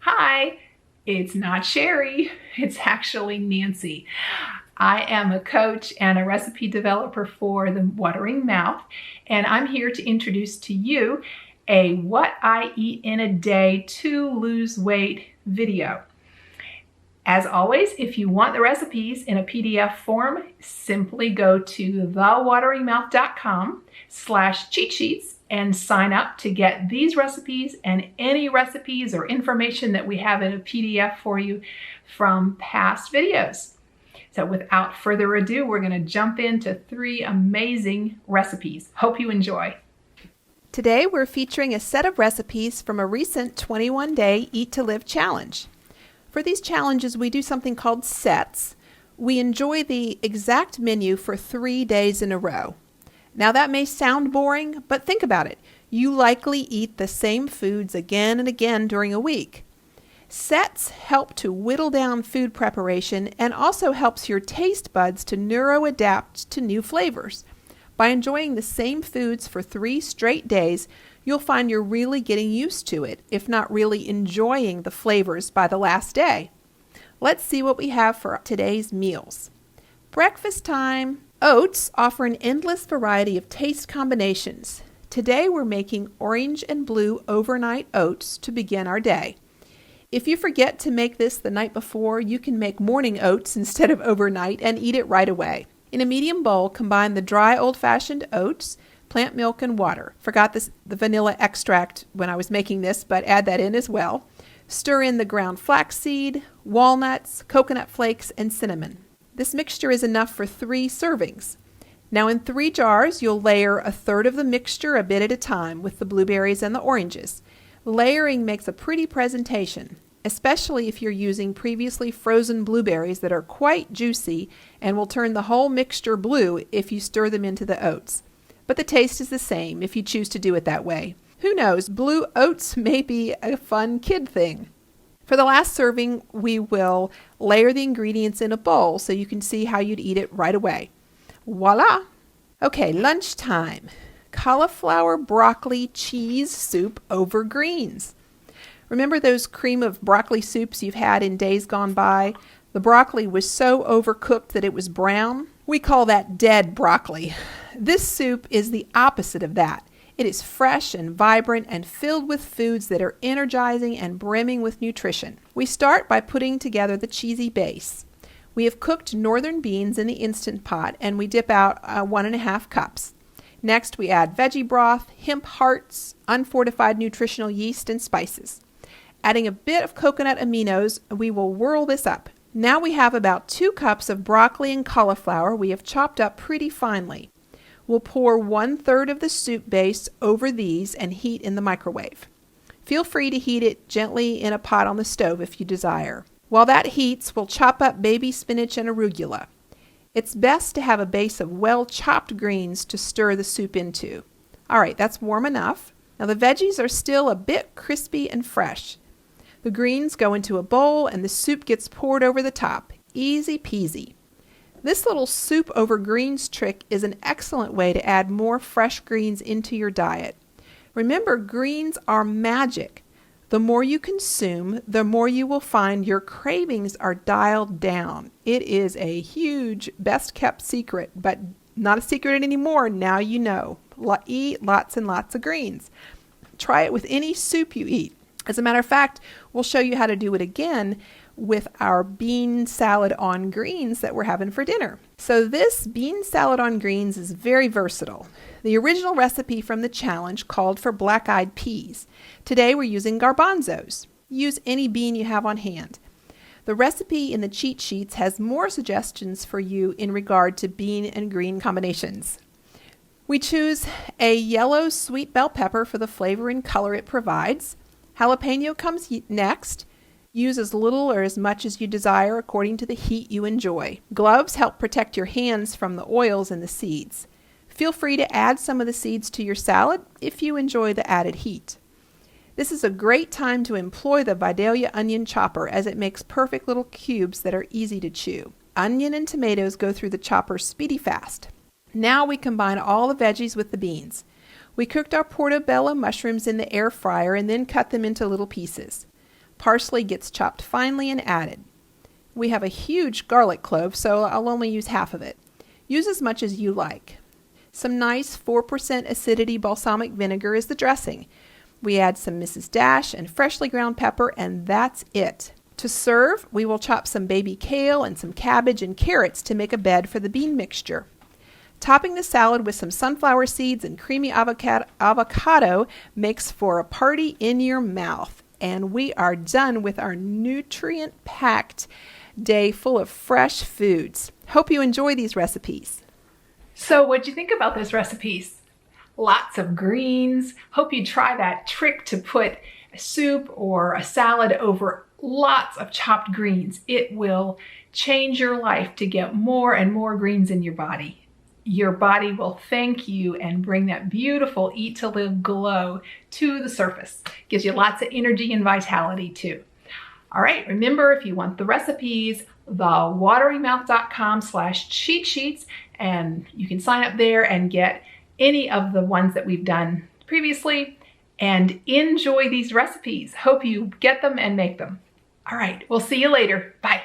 Hi, it's not Cheri, it's actually Nancy. I am a coach and a recipe developer for the Watering Mouth, and I'm here to introduce to you a What I Eat in a Day to Lose Weight video. As always, if you want the recipes in a PDF form, simply go to thewateringmouth.com/cheatsheets and sign up to get these recipes and any recipes or information that we have in a PDF for you from past videos. So without further ado, we're going to jump into 3 amazing recipes. Hope you enjoy. Today we're featuring a set of recipes from a recent 21-day Eat to Live challenge. For these challenges, we do something called sets. We enjoy the exact menu for 3 days in a row. Now that may sound boring, but think about it. You likely eat the same foods again and again during a week. Sets help to whittle down food preparation and also helps your taste buds to neuroadapt to new flavors. By enjoying the same foods for 3 straight days, you'll find you're really getting used to it, if not really enjoying the flavors by the last day. Let's see what we have for today's meals. Breakfast time. Oats offer an endless variety of taste combinations. Today we're making orange and blue overnight oats to begin our day. If you forget to make this the night before, you can make morning oats instead of overnight and eat it right away. In a medium bowl, combine the dry old-fashioned oats, plant milk, and water. Forgot the vanilla extract when I was making this, but add that in as well. Stir in the ground flaxseed, walnuts, coconut flakes, and cinnamon. This mixture is enough for 3 servings. Now in 3 jars, you'll layer a third of the mixture a bit at a time with the blueberries and the oranges. Layering makes a pretty presentation, especially if you're using previously frozen blueberries that are quite juicy and will turn the whole mixture blue if you stir them into the oats. But the taste is the same if you choose to do it that way. Who knows, blue oats may be a fun kid thing. For the last serving, we will layer the ingredients in a bowl so you can see how you'd eat it right away. Voila! Okay, lunchtime. Cauliflower broccoli cheese soup over greens. Remember those cream of broccoli soups you've had in days gone by? The broccoli was so overcooked that it was brown. We call that dead broccoli. This soup is the opposite of that. It is fresh and vibrant and filled with foods that are energizing and brimming with nutrition. We start by putting together the cheesy base. We have cooked northern beans in the Instant Pot and we dip out 1.5 cups. Next we add veggie broth, hemp hearts, unfortified nutritional yeast, and spices. Adding a bit of coconut aminos, we will whirl this up. Now we have about 2 cups of broccoli and cauliflower we have chopped up pretty finely. We'll pour 1/3 of the soup base over these and heat in the microwave. Feel free to heat it gently in a pot on the stove if you desire. While that heats, we'll chop up baby spinach and arugula. It's best to have a base of well-chopped greens to stir the soup into. All right, that's warm enough. Now the veggies are still a bit crispy and fresh. The greens go into a bowl and the soup gets poured over the top. Easy peasy. This little soup over greens trick is an excellent way to add more fresh greens into your diet. Remember, greens are magic. The more you consume, the more you will find your cravings are dialed down. It is a huge, best-kept secret, but not a secret anymore. Now you know. Eat lots and lots of greens. Try it with any soup you eat. As a matter of fact, we'll show you how to do it again with our bean salad on greens that we're having for dinner. So this bean salad on greens is very versatile. The original recipe from the challenge called for black-eyed peas. Today we're using garbanzos. Use any bean you have on hand. The recipe in the cheat sheets has more suggestions for you in regard to bean and green combinations. We choose a yellow sweet bell pepper for the flavor and color it provides. Jalapeno comes next. Use as little or as much as you desire according to the heat you enjoy. Gloves help protect your hands from the oils and the seeds. Feel free to add some of the seeds to your salad if you enjoy the added heat. This is a great time to employ the Vidalia onion chopper as it makes perfect little cubes that are easy to chew. Onion and tomatoes go through the chopper speedy fast. Now we combine all the veggies with the beans. We cooked our portobello mushrooms in the air fryer and then cut them into little pieces. Parsley gets chopped finely and added. We have a huge garlic clove, so I'll only use half of it. Use as much as you like. Some nice 4% acidity balsamic vinegar is the dressing. We add some Mrs. Dash and freshly ground pepper, and that's it. To serve, we will chop some baby kale and some cabbage and carrots to make a bed for the bean mixture. Topping the salad with some sunflower seeds and creamy avocado makes for a party in your mouth. And we are done with our nutrient-packed day full of fresh foods. Hope you enjoy these recipes. So what'd you think about those recipes? Lots of greens. Hope you try that trick to put a soup or a salad over lots of chopped greens. It will change your life to get more and more greens in your body. Your body will thank you and bring that beautiful Eat to Live glow to the surface. Gives you lots of energy and vitality too. All right, remember, if you want the recipes, thewateringmouth.com/cheatsheets, and you can sign up there and get any of the ones that we've done previously and enjoy these recipes. Hope you get them and make them. All right, we'll see you later. Bye.